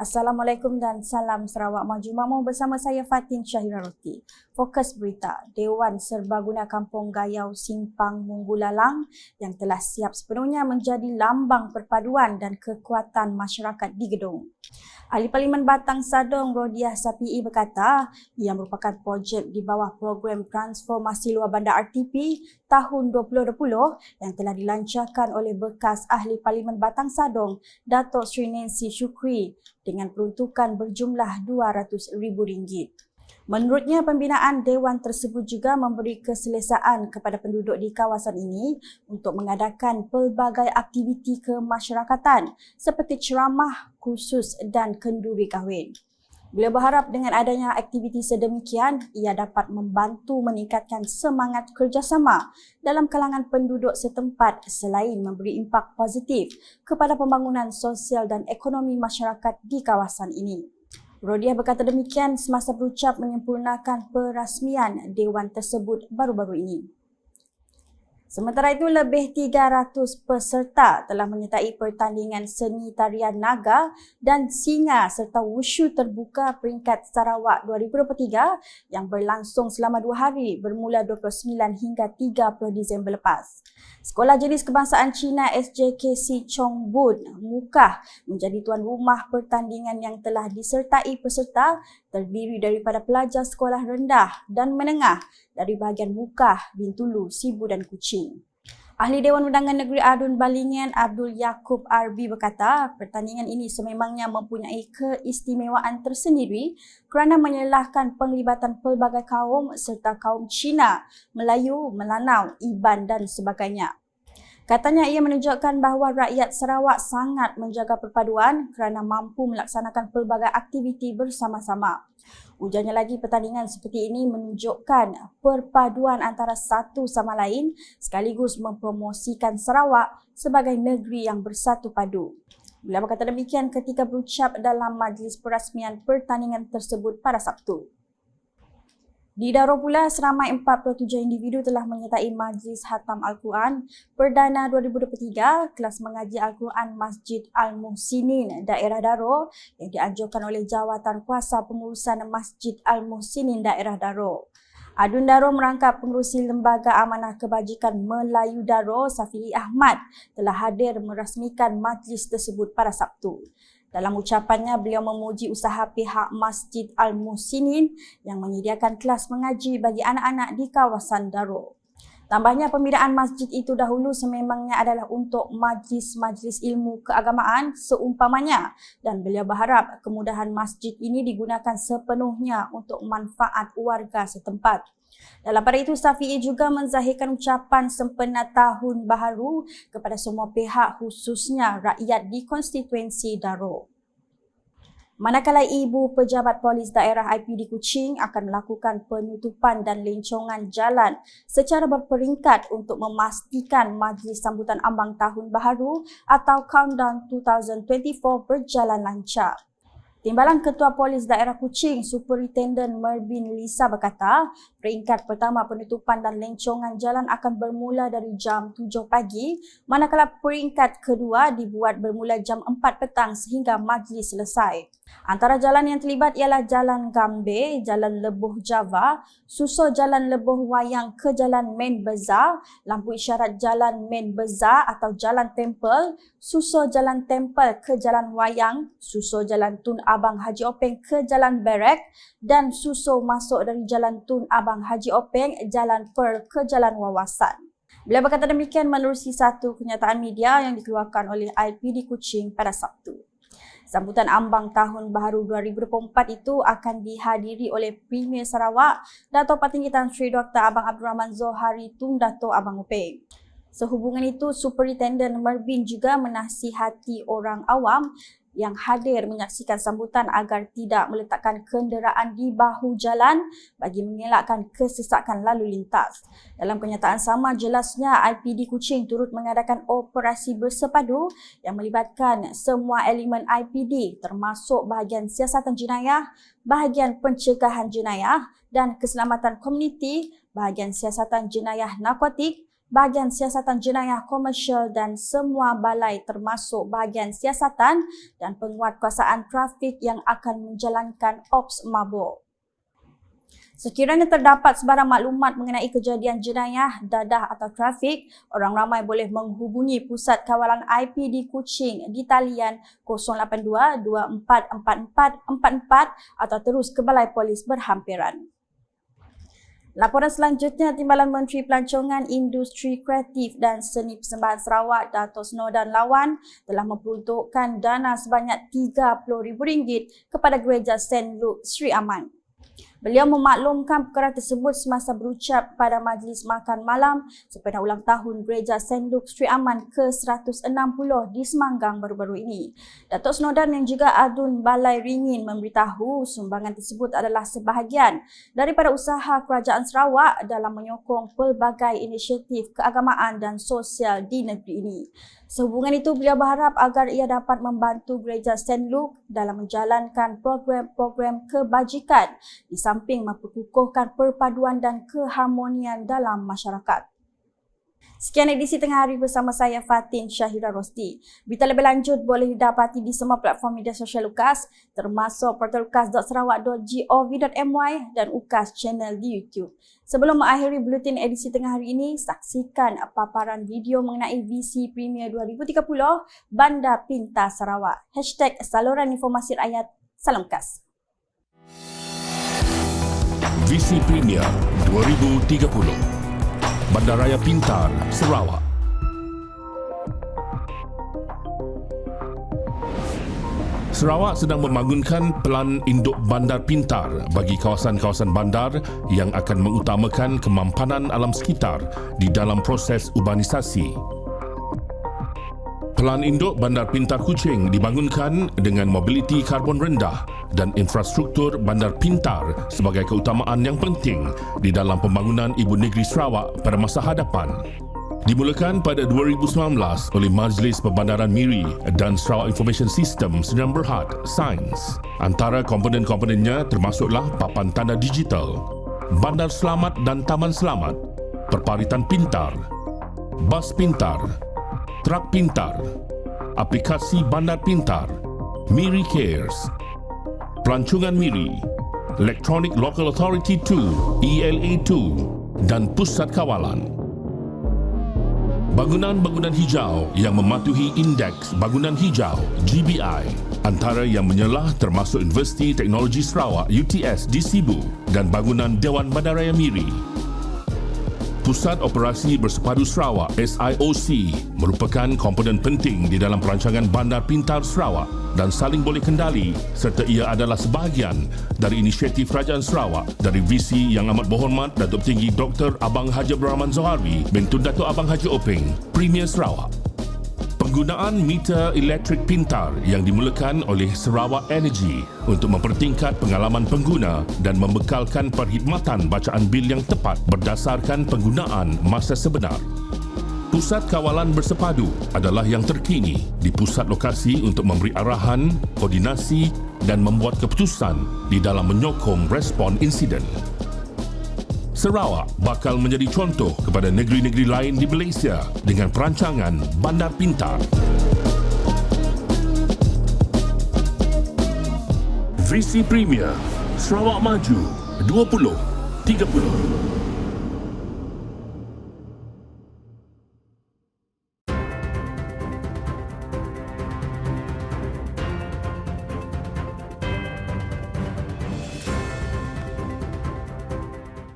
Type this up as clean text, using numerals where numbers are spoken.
Assalamualaikum dan salam Sarawak Maju Makmur bersama saya Fatin Syahira Roti. Fokus berita, Dewan Serbaguna Kampung Gayau Simpang Munggulalang yang telah siap sepenuhnya menjadi lambang perpaduan dan kekuatan masyarakat di gedung. Ahli Parlimen Batang Sadong Rodiah Sapii berkata ia merupakan projek di bawah program Transformasi Luar Bandar RTP tahun 2020 yang telah dilancarkan oleh bekas Ahli Parlimen Batang Sadong Datuk Sri Nancy Shukri dengan peruntukan berjumlah RM200,000. Menurutnya, pembinaan dewan tersebut juga memberi keselesaan kepada penduduk di kawasan ini untuk mengadakan pelbagai aktiviti kemasyarakatan seperti ceramah, kursus dan kenduri kahwin. Beliau berharap dengan adanya aktiviti sedemikian, ia dapat membantu meningkatkan semangat kerjasama dalam kalangan penduduk setempat selain memberi impak positif kepada pembangunan sosial dan ekonomi masyarakat di kawasan ini. Rodiah berkata demikian semasa berucap menyempurnakan perasmian dewan tersebut baru-baru ini. Sementara itu, lebih 300 peserta telah menyertai pertandingan seni tarian naga dan singa serta wushu terbuka peringkat Sarawak 2023 yang berlangsung selama 2 hari bermula 29 hingga 30 Disember lepas. Sekolah Jenis Kebangsaan Cina SJKC Chong Bun Mukah menjadi tuan rumah pertandingan yang telah disertai peserta terdiri daripada pelajar sekolah rendah dan menengah dari bahagian Mukah, Bintulu, Sibu dan Kuching. Ahli Dewan Undangan Negeri Adun Balingen Abdul Yaakob Arbi berkata pertandingan ini sememangnya mempunyai keistimewaan tersendiri kerana menyelahkan penglibatan pelbagai kaum serta kaum Cina, Melayu, Melanau, Iban dan sebagainya. Katanya ia menunjukkan bahawa rakyat Sarawak sangat menjaga perpaduan kerana mampu melaksanakan pelbagai aktiviti bersama-sama. Ujarnya lagi, pertandingan seperti ini menunjukkan perpaduan antara satu sama lain sekaligus mempromosikan Sarawak sebagai negeri yang bersatu padu. Beliau berkata demikian ketika berucap dalam majlis perasmian pertandingan tersebut pada Sabtu. Di Darul pula, seramai 47 individu telah menyertai Majlis Hatam Al-Quran Perdana 2023 kelas mengaji Al-Quran Masjid Al-Muhsinin Daerah Darul yang dianjurkan oleh Jawatan Kuasa Pengurusan Masjid Al-Muhsinin Daerah Darul. Adun Darul merangkap pengerusi Lembaga Amanah Kebajikan Melayu Darul Safi'i Ahmad telah hadir merasmikan majlis tersebut pada Sabtu. Dalam ucapannya, beliau memuji usaha pihak Masjid Al-Muhsinin yang menyediakan kelas mengaji bagi anak-anak di kawasan Darul. Tambahnya, pembinaan masjid itu dahulu sememangnya adalah untuk majlis-majlis ilmu keagamaan seumpamanya dan beliau berharap kemudahan masjid ini digunakan sepenuhnya untuk manfaat warga setempat. Dalam pada itu, Safi'i juga menzahirkan ucapan sempena Tahun Baharu kepada semua pihak khususnya rakyat di konstituensi Darul. Manakala Ibu Pejabat Polis Daerah IPD Kuching akan melakukan penutupan dan lencongan jalan secara berperingkat untuk memastikan majlis sambutan ambang Tahun Baharu atau Countdown 2024 berjalan lancar. Timbalan Ketua Polis Daerah Kuching, Superintendent Mervin Lisa berkata, peringkat pertama penutupan dan lencongan jalan akan bermula dari jam 7 pagi, manakala peringkat kedua dibuat bermula jam 4 petang sehingga majlis selesai. Antara jalan yang terlibat ialah Jalan Gambe, Jalan Lebuh Java, susul Jalan Lebuh Wayang ke Jalan Main Bazaar, lampu isyarat Jalan Main Bazaar atau Jalan Temple, susul Jalan Temple ke Jalan Wayang, susul Jalan Tun Abang Haji Openg ke Jalan Berek dan susul masuk dari Jalan Tun Abang Haji Openg, Jalan Per ke Jalan Wawasan. Beliau berkata demikian menerusi satu kenyataan media yang dikeluarkan oleh IPD Kuching pada Sabtu. Sambutan ambang Tahun Baharu 2024 itu akan dihadiri oleh Premier Sarawak, Dato' Patinggi Tan Sri Dr. Abang Abdul Rahman Zohari Tun Dato' Abang Openg. Sehubungan itu, Superintendent Mervin juga menasihati orang awam yang hadir menyaksikan sambutan agar tidak meletakkan kenderaan di bahu jalan bagi mengelakkan kesesakan lalu lintas. Dalam kenyataan sama, jelasnya IPD Kuching turut mengadakan operasi bersepadu yang melibatkan semua elemen IPD termasuk bahagian siasatan jenayah, bahagian pencegahan jenayah dan keselamatan komuniti, bahagian siasatan jenayah narkotik, bahagian siasatan jenayah komersial dan semua balai termasuk bahagian siasatan dan penguatkuasaan trafik yang akan menjalankan ops mabuk. Sekiranya terdapat sebarang maklumat mengenai kejadian jenayah, dadah atau trafik, orang ramai boleh menghubungi Pusat Kawalan IP di Kuching di talian 082-2444-44 atau terus ke Balai Polis berhampiran. Laporan selanjutnya, Timbalan Menteri Pelancongan Industri Kreatif dan Seni Persembahan Sarawak, Dato' Snodan Lawan telah memperuntukkan dana sebanyak RM30,000 kepada Gereja St. Luke Sri Aman. Beliau memaklumkan perkara tersebut semasa berucap pada majlis makan malam sempena ulang tahun Gereja St. Luke Sri Aman ke-160 di Semanggang baru-baru ini. Datuk Snodan yang juga adun Balai Ringin memberitahu sumbangan tersebut adalah sebahagian daripada usaha Kerajaan Sarawak dalam menyokong pelbagai inisiatif keagamaan dan sosial di negeri ini. Sehubungan itu, beliau berharap agar ia dapat membantu Gereja St. Luke dalam menjalankan program-program kebajikan di samping memperkukuhkan perpaduan dan keharmonian dalam masyarakat. Sekian edisi Tengah Hari bersama saya Fatin Syahira Rosti. Berita lebih lanjut boleh didapati di semua platform media sosial UKAS termasuk portal ukas.sarawak.gov.my dan UKAS channel di YouTube. Sebelum mengakhiri buletin edisi Tengah Hari ini, saksikan paparan video mengenai VC Premier 2030 Bandar Pintar Sarawak. #Saluran Informasi Rakyat. Salam UKAS. VC Premier 2030 Bandaraya Pintar Sarawak. Sarawak sedang membangunkan pelan induk bandar pintar bagi kawasan-kawasan bandar yang akan mengutamakan kemampanan alam sekitar di dalam proses urbanisasi. Pelan induk Bandar Pintar Kuching dibangunkan dengan mobiliti karbon rendah dan infrastruktur bandar pintar sebagai keutamaan yang penting di dalam pembangunan Ibu Negeri Sarawak pada masa hadapan. Dimulakan pada 2019 oleh Majlis Perbandaran Miri dan Sarawak Information System Sdn Bhd Sains. Antara komponen-komponennya termasuklah papan tanda digital, bandar selamat dan taman selamat, perparitan pintar, bas pintar, trak pintar, aplikasi bandar pintar, Miri Cares, pelancongan Miri, Electronic Local Authority 2 ELA2 dan Pusat Kawalan. Bangunan-bangunan hijau yang mematuhi Indeks Bangunan Hijau GBI, antara yang menyelah termasuk Universiti Teknologi Sarawak UTS di Sibu dan bangunan Dewan Bandaraya Miri. Pusat Operasi Bersepadu Sarawak SIOC merupakan komponen penting di dalam perancangan Bandar Pintar Sarawak dan saling boleh kendali serta ia adalah sebahagian dari inisiatif Kerajaan Sarawak dari VC yang amat berhormat Datuk Tinggi Dr. Abang Haji Abdul Rahman Zohari bintun Datuk Abang Haji Openg, Premier Sarawak. Penggunaan meter elektrik pintar yang dimulakan oleh Sarawak Energy untuk mempertingkat pengalaman pengguna dan membekalkan perkhidmatan bacaan bil yang tepat berdasarkan penggunaan masa sebenar. Pusat Kawalan Bersepadu adalah yang terkini di pusat lokasi untuk memberi arahan, koordinasi dan membuat keputusan di dalam menyokong respon insiden. Sarawak bakal menjadi contoh kepada negeri-negeri lain di Malaysia dengan perancangan Bandar Pintar. VC Premier Sarawak Maju 2030.